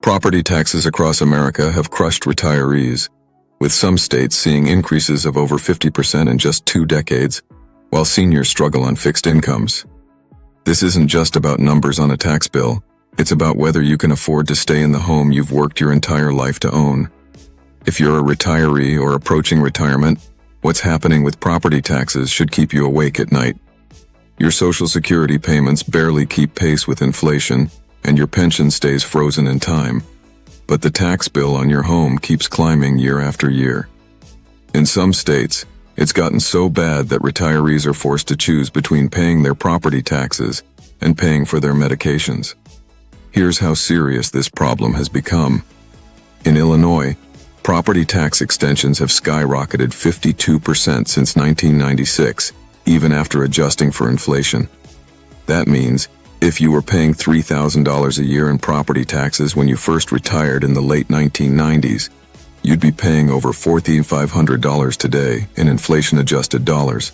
Property taxes across America have crushed retirees, with some states seeing increases of over 50% in just 2 decades, while seniors struggle on fixed incomes. This isn't just about numbers on a tax bill, it's about whether you can afford to stay in the home you've worked your entire life to own. If you're a retiree or approaching retirement, what's happening with property taxes should keep you awake at night. Your Social Security payments barely keep pace with inflation, and your pension stays frozen in time. But the tax bill on your home keeps climbing year after year. In some states, it's gotten so bad that retirees are forced to choose between paying their property taxes and paying for their medications. Here's how serious this problem has become. In Illinois, property tax extensions have skyrocketed 52% since 1996, even after adjusting for inflation. That means, if you were paying $3,000 a year in property taxes when you first retired in the late 1990s, you'd be paying over $4,500 today in inflation-adjusted dollars.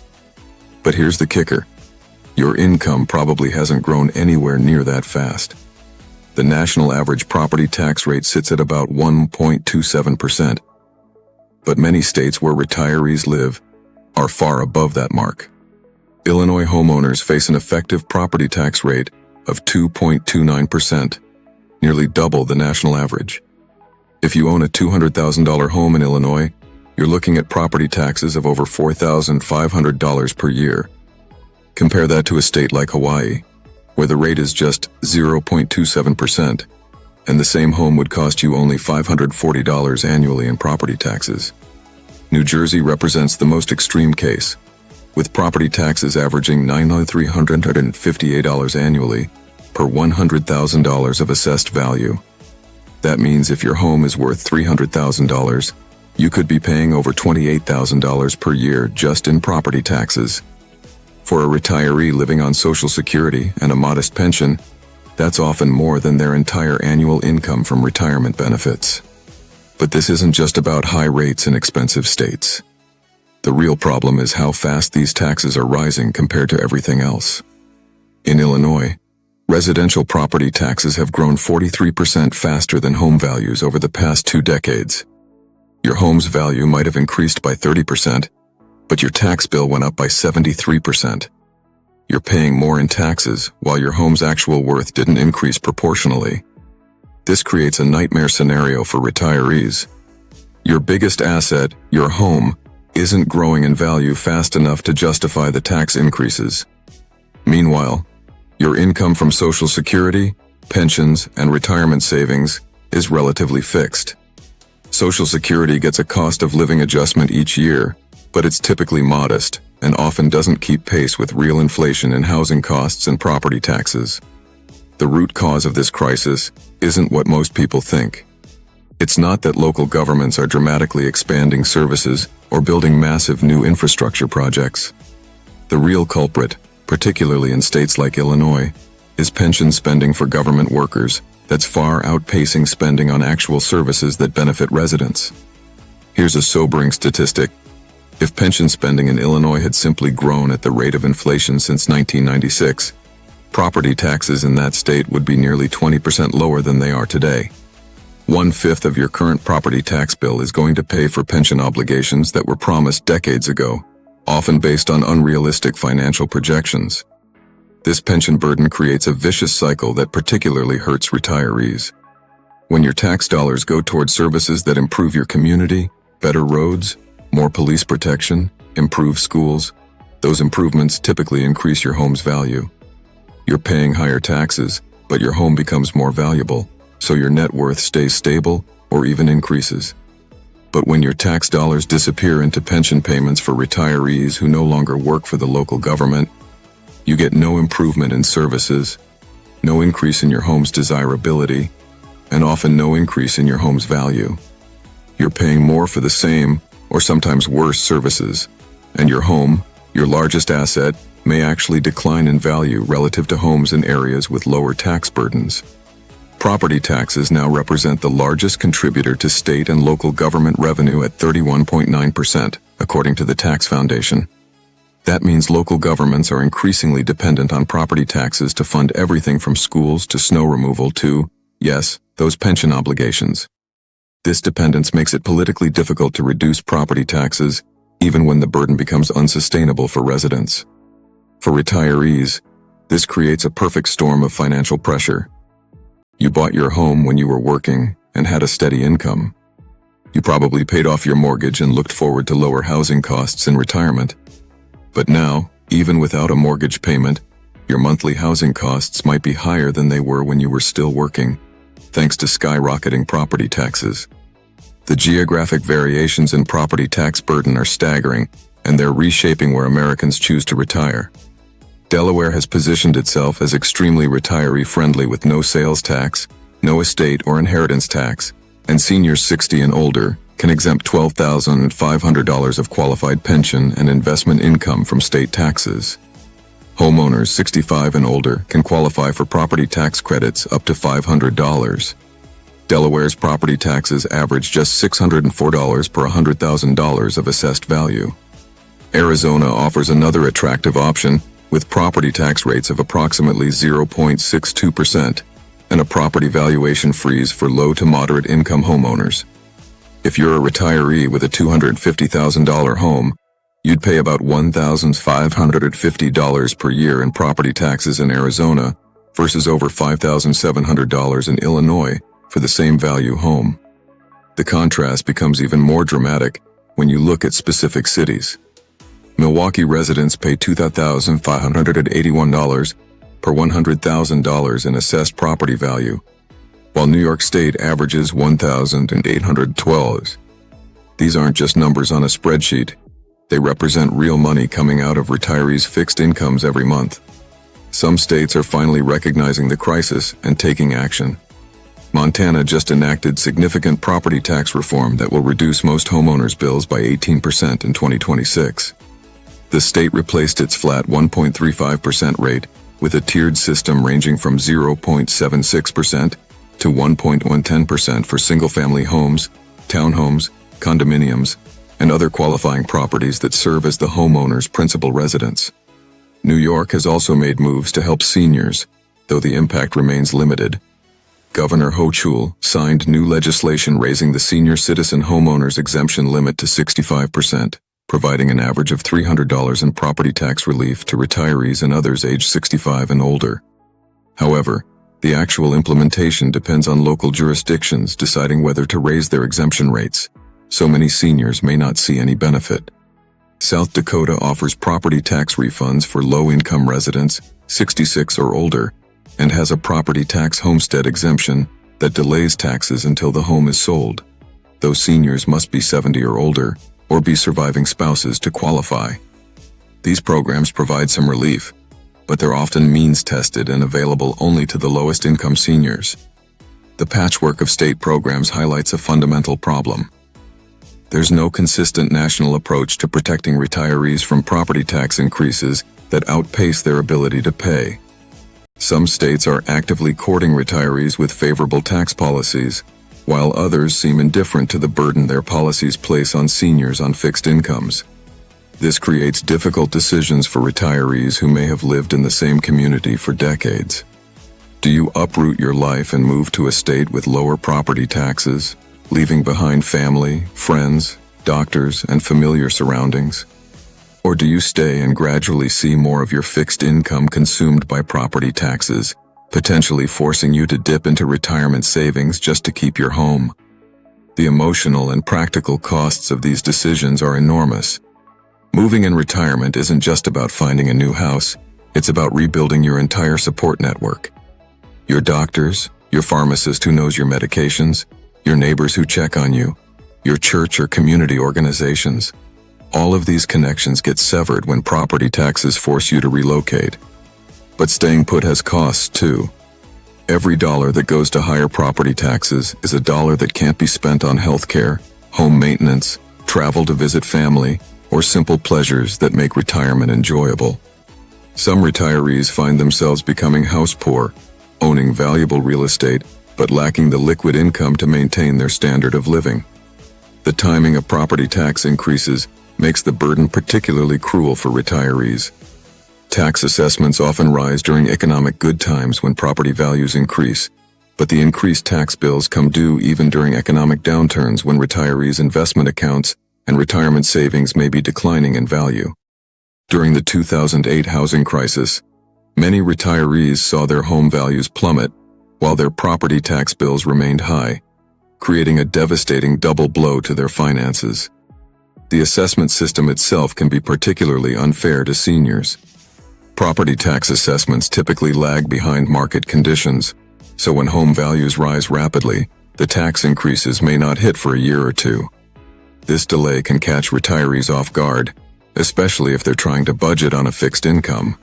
But here's the kicker. Your income probably hasn't grown anywhere near that fast. The national average property tax rate sits at about 1.27%. But many states where retirees live are far above that mark. Illinois homeowners face an effective property tax rate of 2.29%, nearly double the national average. If you own a $200,000 home in Illinois, you're looking at property taxes of over $4,500 per year. Compare that to a state like Hawaii, where the rate is just 0.27%, and the same home would cost you only $540 annually in property taxes. New Jersey represents the most extreme case, with property taxes averaging $9,358 annually per $100,000 of assessed value. That means if your home is worth $300,000, you could be paying over $28,000 per year just in property taxes. For a retiree living on Social Security and a modest pension, that's often more than their entire annual income from retirement benefits. But this isn't just about high rates in expensive states. The real problem is how fast these taxes are rising compared to everything else. In Illinois, residential property taxes have grown 43% faster than home values over the past 2 decades. Your home's value might have increased by 30%, but your tax bill went up by 73%. You're paying more in taxes while your home's actual worth didn't increase proportionally. This creates a nightmare scenario for retirees. Your biggest asset, your home, isn't growing in value fast enough to justify the tax increases. Meanwhile, your income from Social Security, pensions, and retirement savings is relatively fixed. Social Security gets a cost of living adjustment each year, but it's typically modest and often doesn't keep pace with real inflation in housing costs and property taxes. The root cause of this crisis isn't what most people think. It's not that local governments are dramatically expanding services or building massive new infrastructure projects. The real culprit, particularly in states like Illinois, is pension spending for government workers that's far outpacing spending on actual services that benefit residents. Here's a sobering statistic. If pension spending in Illinois had simply grown at the rate of inflation since 1996, property taxes in that state would be nearly 20% lower than they are today. 1/5 of your current property tax bill is going to pay for pension obligations that were promised decades ago, often based on unrealistic financial projections. This pension burden creates a vicious cycle that particularly hurts retirees. When your tax dollars go toward services that improve your community, better roads, more police protection, improve schools, those improvements typically increase your home's value. You're paying higher taxes, but your home becomes more valuable, so your net worth stays stable or even increases. But when your tax dollars disappear into pension payments for retirees who no longer work for the local government, you get no improvement in services, no increase in your home's desirability, and often no increase in your home's value. You're paying more for the same, or sometimes worse, services, and your home, your largest asset, may actually decline in value relative to homes in areas with lower tax burdens. Property taxes now represent the largest contributor to state and local government revenue at 31.9%, according to the Tax Foundation. That means local governments are increasingly dependent on property taxes to fund everything from schools to snow removal to, Yes, those pension obligations. This dependence makes it politically difficult to reduce property taxes, even when the burden becomes unsustainable for residents. For retirees, this creates a perfect storm of financial pressure. You bought your home when you were working and had a steady income. You probably paid off your mortgage and looked forward to lower housing costs in retirement. But now, even without a mortgage payment, your monthly housing costs might be higher than they were when you were still working, thanks to skyrocketing property taxes. The geographic variations in property tax burden are staggering, and they're reshaping where Americans choose to retire. Delaware has positioned itself as extremely retiree-friendly with no sales tax, no estate or inheritance tax, and seniors 60 and older can exempt $12,500 of qualified pension and investment income from state taxes. Homeowners 65 and older can qualify for property tax credits up to $500. Delaware's property taxes average just $604 per $100,000 of assessed value. Arizona offers another attractive option with property tax rates of approximately 0.62% and a property valuation freeze for low to moderate income homeowners. If you're a retiree with a $250,000 home, you'd pay about $1,550 per year in property taxes in Arizona versus over $5,700 in Illinois for the same value home. The contrast becomes even more dramatic when you look at specific cities. Milwaukee residents pay $2,581 per $100,000 in assessed property value, while New York State averages $1,812. These aren't just numbers on a spreadsheet. They represent real money coming out of retirees' fixed incomes every month. Some states are finally recognizing the crisis and taking action. Montana just enacted significant property tax reform that will reduce most homeowners' bills by 18% in 2026. The state replaced its flat 1.35% rate with a tiered system ranging from 0.76% to 1.110% for single-family homes, townhomes, condominiums, and other qualifying properties that serve as the homeowner's principal residence. New York has also made moves to help seniors, though the impact remains limited. Governor Hochul signed new legislation raising the senior citizen homeowners exemption limit to 65%, providing an average of $300 in property tax relief to retirees and others aged 65 and older. However, the actual implementation depends on local jurisdictions deciding whether to raise their exemption rates, so many seniors may not see any benefit. South Dakota offers property tax refunds for low-income residents, 66 or older, and has a property tax homestead exemption that delays taxes until the home is sold. Those seniors must be 70 or older, or be surviving spouses to qualify. These programs provide some relief, but they're often means-tested and available only to the lowest-income seniors. The patchwork of state programs highlights a fundamental problem. There's no consistent national approach to protecting retirees from property tax increases that outpace their ability to pay. Some states are actively courting retirees with favorable tax policies, while others seem indifferent to the burden their policies place on seniors on fixed incomes. This creates difficult decisions for retirees who may have lived in the same community for decades. Do you uproot your life and move to a state with lower property taxes, leaving behind family, friends, doctors, and familiar surroundings? Or do you stay and gradually see more of your fixed income consumed by property taxes, potentially forcing you to dip into retirement savings just to keep your home? The emotional and practical costs of these decisions are enormous. Moving in retirement isn't just about finding a new house, it's about rebuilding your entire support network. Your doctors, your pharmacist who knows your medications, your neighbors who check on you, your church or community organizations. All of these connections get severed when property taxes force you to relocate. But staying put has costs too. Every dollar that goes to higher property taxes is a dollar that can't be spent on healthcare, home maintenance, travel to visit family, or simple pleasures that make retirement enjoyable. Some retirees find themselves becoming house poor, owning valuable real estate, but lacking the liquid income to maintain their standard of living. The timing of property tax increases makes the burden particularly cruel for retirees. Tax assessments often rise during economic good times when property values increase, But the increased tax bills come due even during economic downturns when retirees' investment accounts and retirement savings may be declining in value. During the 2008 housing crisis, many retirees saw their home values plummet while their property tax bills remained high, creating a devastating double blow to their finances. The assessment system itself can be particularly unfair to seniors. Property tax assessments typically lag behind market conditions, so when home values rise rapidly, the tax increases may not hit for a year or two. This delay can catch retirees off guard, especially if they're trying to budget on a fixed income.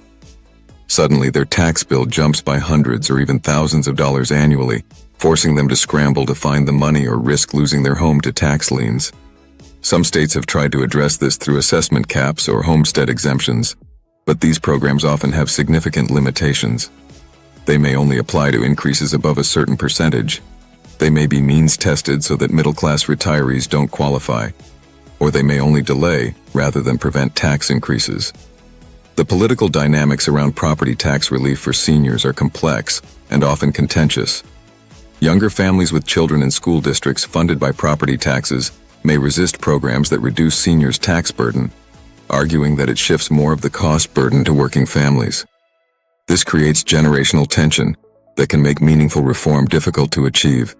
Suddenly, their tax bill jumps by hundreds or even thousands of dollars annually, forcing them to scramble to find the money or risk losing their home to tax liens. Some states have tried to address this through assessment caps or homestead exemptions, but these programs often have significant limitations. They may only apply to increases above a certain percentage. They may be means-tested so that middle-class retirees don't qualify, or they may only delay rather than prevent tax increases. The political dynamics around property tax relief for seniors are complex and often contentious. Younger families with children in school districts funded by property taxes may resist programs that reduce seniors' tax burden, arguing that it shifts more of the cost burden to working families. This creates generational tension that can make meaningful reform difficult to achieve.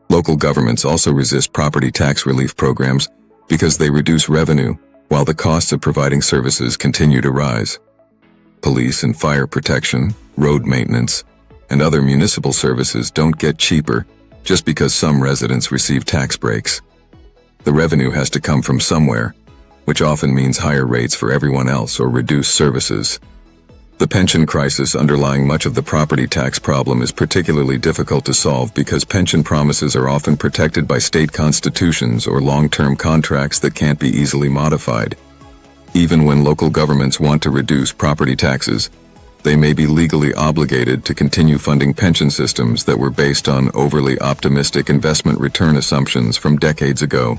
Local governments also resist property tax relief programs because they reduce revenue while the costs of providing services continue to rise. Police and fire protection, road maintenance, and other municipal services don't get cheaper just because some residents receive tax breaks. The revenue has to come from somewhere, which often means higher rates for everyone else or reduced services. The pension crisis underlying much of the property tax problem is particularly difficult to solve because pension promises are often protected by state constitutions or long-term contracts that can't be easily modified. Even when local governments want to reduce property taxes, they may be legally obligated to continue funding pension systems that were based on overly optimistic investment return assumptions from decades ago.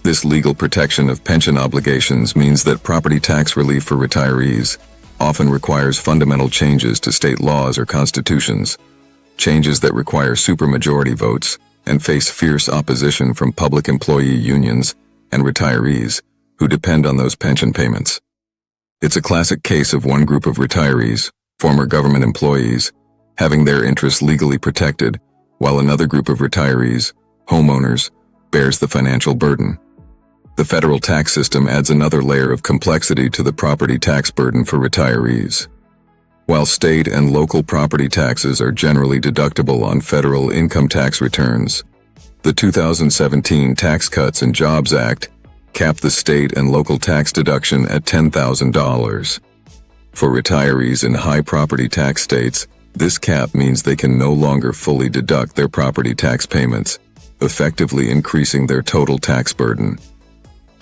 This legal protection of pension obligations means that property tax relief for retirees often requires fundamental changes to state laws or constitutions, changes that require supermajority votes and face fierce opposition from public employee unions and retirees who depend on those pension payments. It's a classic case of one group of retirees, former government employees, having their interests legally protected, while another group of retirees, homeowners, bears the financial burden. The federal tax system adds another layer of complexity to the property tax burden for retirees. While state and local property taxes are generally deductible on federal income tax returns, the 2017 Tax Cuts and Jobs Act capped the state and local tax deduction at $10,000. For retirees in high property tax states, this cap means they can no longer fully deduct their property tax payments, effectively increasing their total tax burden.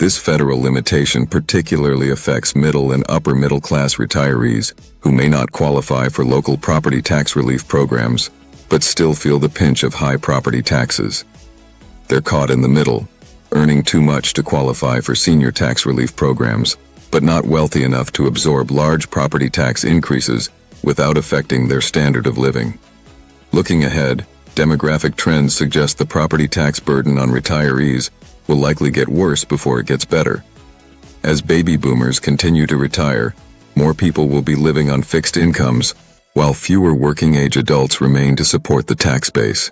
This federal limitation particularly affects middle and upper middle class retirees who may not qualify for local property tax relief programs, but still feel the pinch of high property taxes. They're caught in the middle, earning too much to qualify for senior tax relief programs, but not wealthy enough to absorb large property tax increases without affecting their standard of living. Looking ahead, demographic trends suggest the property tax burden on retirees will likely get worse before it gets better. As baby boomers continue to retire, more people will be living on fixed incomes, while fewer working-age adults remain to support the tax base.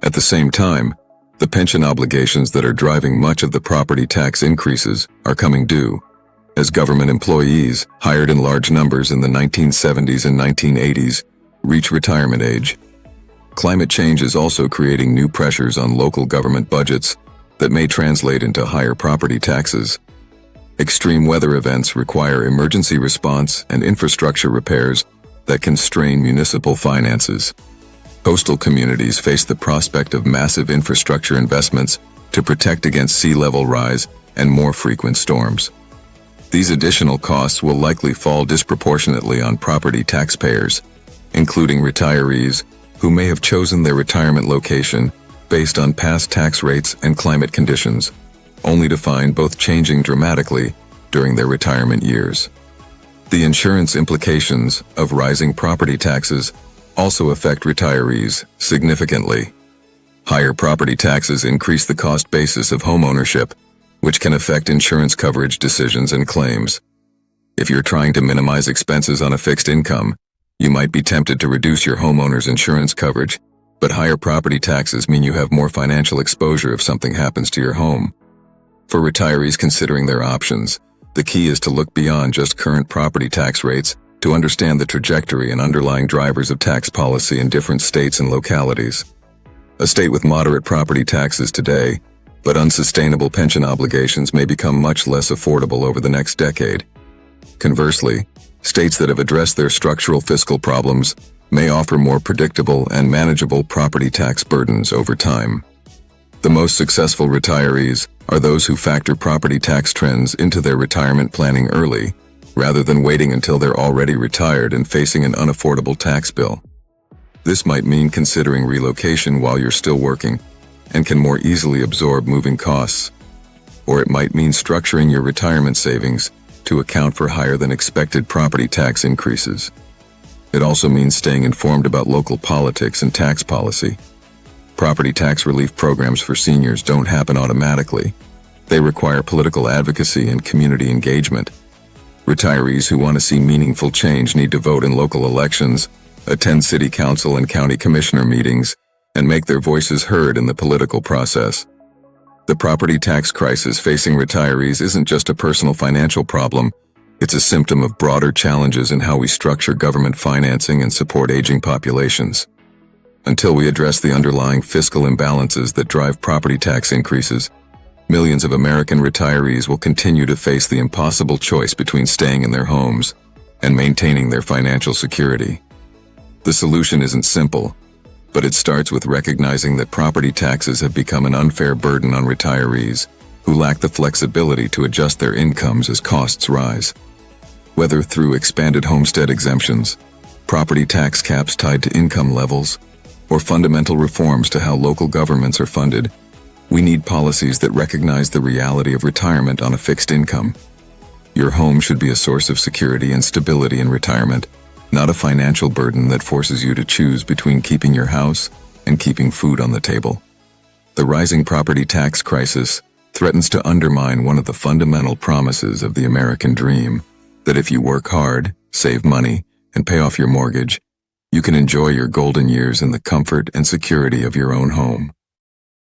At the same time, the pension obligations that are driving much of the property tax increases are coming due, as government employees, hired in large numbers in the 1970s and 1980s, reach retirement age. Climate change is also creating new pressures on local government budgets that may translate into higher property taxes. Extreme weather events require emergency response and infrastructure repairs that can strain municipal finances. Coastal communities face the prospect of massive infrastructure investments to protect against sea level rise and more frequent storms. These additional costs will likely fall disproportionately on property taxpayers, including retirees who may have chosen their retirement location based on past tax rates and climate conditions, only to find both changing dramatically during their retirement years. The insurance implications of rising property taxes also affect retirees significantly. Higher property taxes increase the cost basis of homeownership, which can affect insurance coverage decisions and claims. If you're trying to minimize expenses on a fixed income, you might be tempted to reduce your homeowner's insurance coverage, but higher property taxes mean you have more financial exposure if something happens to your home. For retirees considering their options, the key is to look beyond just current property tax rates to understand the trajectory and underlying drivers of tax policy in different states and localities. A state with moderate property taxes today, but unsustainable pension obligations may become much less affordable over the next decade. Conversely, states that have addressed their structural fiscal problems may offer more predictable and manageable property tax burdens over time. The most successful retirees are those who factor property tax trends into their retirement planning early, rather than waiting until they're already retired and facing an unaffordable tax bill. This might mean considering relocation while you're still working and can more easily absorb moving costs. Or it might mean structuring your retirement savings to account for higher than expected property tax increases. It also means staying informed about local politics and tax policy. Property tax relief programs for seniors don't happen automatically. They require political advocacy and community engagement. Retirees who want to see meaningful change need to vote in local elections, attend city council and county commissioner meetings, and make their voices heard in the political process. The property tax crisis facing retirees isn't just a personal financial problem, it's a symptom of broader challenges in how we structure government financing and support aging populations. Until we address the underlying fiscal imbalances that drive property tax increases, millions of American retirees will continue to face the impossible choice between staying in their homes and maintaining their financial security. The solution isn't simple, but it starts with recognizing that property taxes have become an unfair burden on retirees who lack the flexibility to adjust their incomes as costs rise. Whether through expanded homestead exemptions, property tax caps tied to income levels, or fundamental reforms to how local governments are funded, we need policies that recognize the reality of retirement on a fixed income. Your home should be a source of security and stability in retirement, not a financial burden that forces you to choose between keeping your house and keeping food on the table. The rising property tax crisis threatens to undermine one of the fundamental promises of the American dream, that if you work hard, save money, and pay off your mortgage, you can enjoy your golden years in the comfort and security of your own home.